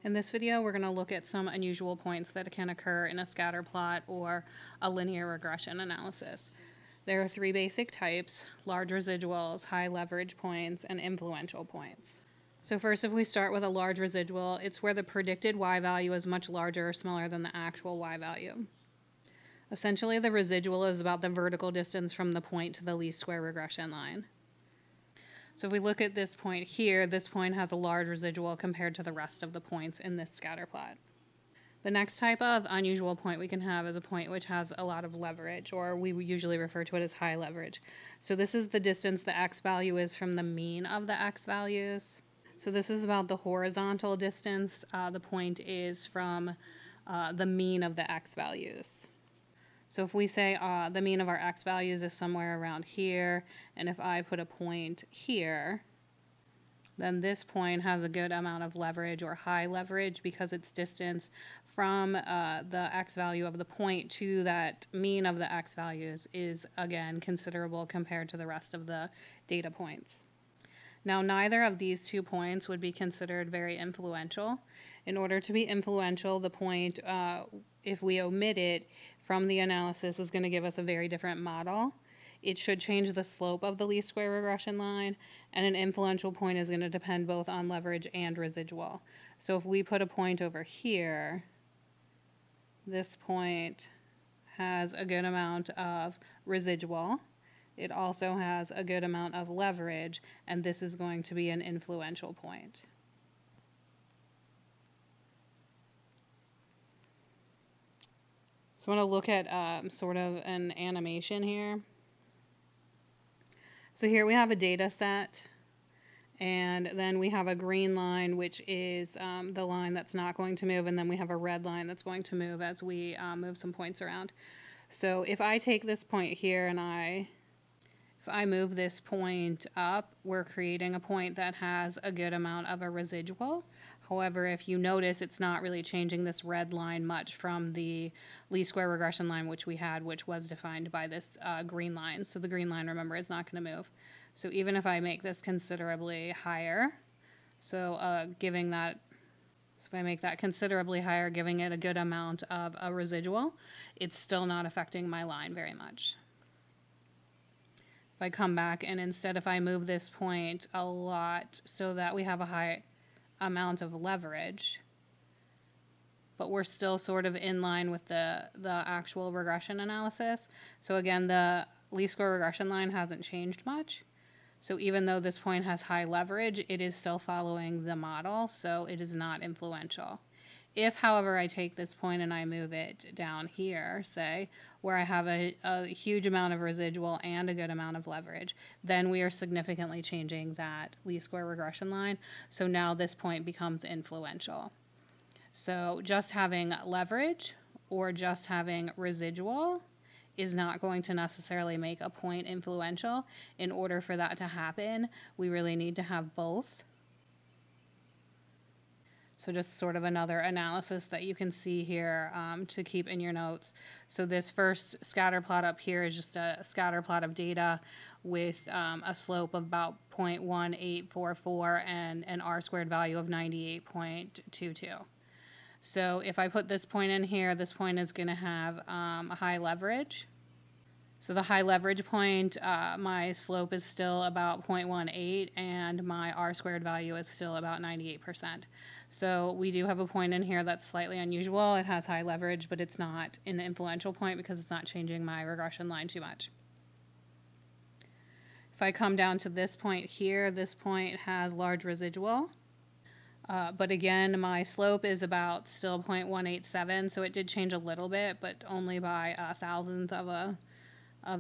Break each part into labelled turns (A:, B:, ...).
A: In this video, we're going to look at some unusual points that can occur in a scatter plot or a linear regression analysis. There are three basic types: large residuals, high leverage points, and influential points. So first, if we start with a large residual, it's where the predicted y value is much larger or smaller than the actual y value. Essentially, the residual is about the vertical distance from the point to the least square regression line. So if we look at this point here, this point has a large residual compared to the rest of the points in this scatter plot. The next type of unusual point we can have is a point which has a lot of leverage, or we usually refer to it as high leverage. So this is the distance the x value is from the mean of the x values. So this is about the horizontal distance the point is from the mean of the x values. So if we say the mean of our x values is somewhere around here, and if I put a point here, then this point has a good amount of leverage or high leverage because its distance from the x value of the point to that mean of the x values is, again, considerable compared to the rest of the data points. Now, neither of these 2 points would be considered very influential. In order to be influential, the point, if we omit it from the analysis, is going to give us a very different model. It should change the slope of the least square regression line, and an influential point is going to depend both on leverage and residual. So if we put a point over here, this point has a good amount of residual. It also has a good amount of leverage, and this is going to be an influential point. So I want to look at sort of an animation here. So here we have a data set, and then we have a green line, which is the line that's not going to move, and then we have a red line that's going to move as we move some points around. So if I take this point here and if I move this point up, we're creating a point that has a good amount of a residual. However, if you notice, it's not really changing this red line much from the least square regression line which we had, which was defined by this green line. So the green line, remember, is not going to move. So even if I make this considerably higher, so if I make that considerably higher, giving it a good amount of a residual, it's still not affecting my line very much. If I come back and instead if I move this point a lot so that we have a high amount of leverage, but we're still sort of in line with the actual regression analysis. So again, the least square regression line hasn't changed much. So even though this point has high leverage, it is still following the model, so it is not influential. If, however, I take this point and I move it down here, say, where I have a huge amount of residual and a good amount of leverage, then we are significantly changing that least square regression line. So now this point becomes influential. So just having leverage or just having residual is not going to necessarily make a point influential. In order for that to happen, we really need to have both. So just sort of another analysis that you can see here to keep in your notes. So this first scatter plot up here is just a scatter plot of data with a slope of about 0.1844 and an r-squared value of 98.22. So if I put this point in here, this point is going to have a high leverage. So the high leverage point, my slope is still about 0.18 and my r-squared value is still about 98%. So we do have a point in here that's slightly unusual. It has high leverage, but it's not an influential point because it's not changing my regression line too much. If I come down to this point here, this point has large residual. But again, my slope is about still 0.187, so it did change a little bit, but only by thousandth of a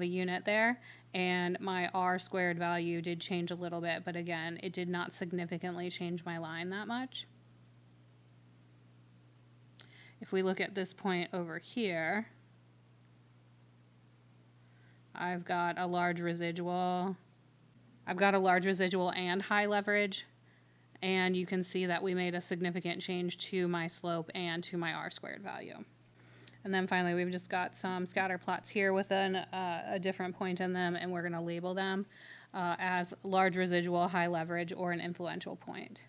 A: unit there, and my r-squared value did change a little bit, but again, it did not significantly change my line that much. If we look at this point over here, I've got a large residual and high leverage, and you can see that we made a significant change to my slope and to my r-squared value. And then finally, we've just got some scatter plots here with a different point in them, and we're going to label them as large residual, high leverage, or an influential point.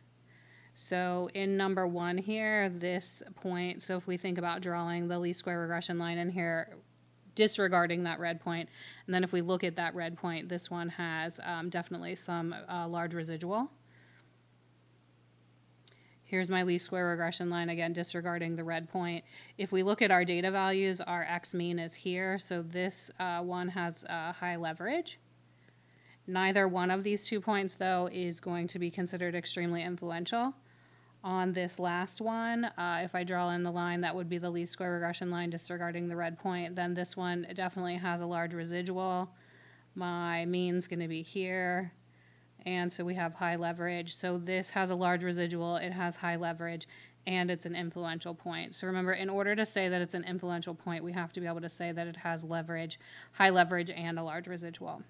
A: So in number 1 here, this point, so if we think about drawing the least square regression line in here, disregarding that red point, and then if we look at that red point, this one has definitely some large residual. Here's my least square regression line, again, disregarding the red point. If we look at our data values, our x mean is here, so this one has high leverage. Neither one of these 2 points, though, is going to be considered extremely influential. On this last one, if I draw in the line, that would be the least square regression line disregarding the red point. Then this one definitely has a large residual. My mean's going to be here. And so we have high leverage. So this has a large residual, it has high leverage, and it's an influential point. So remember, in order to say that it's an influential point, we have to be able to say that it has leverage, high leverage, and a large residual.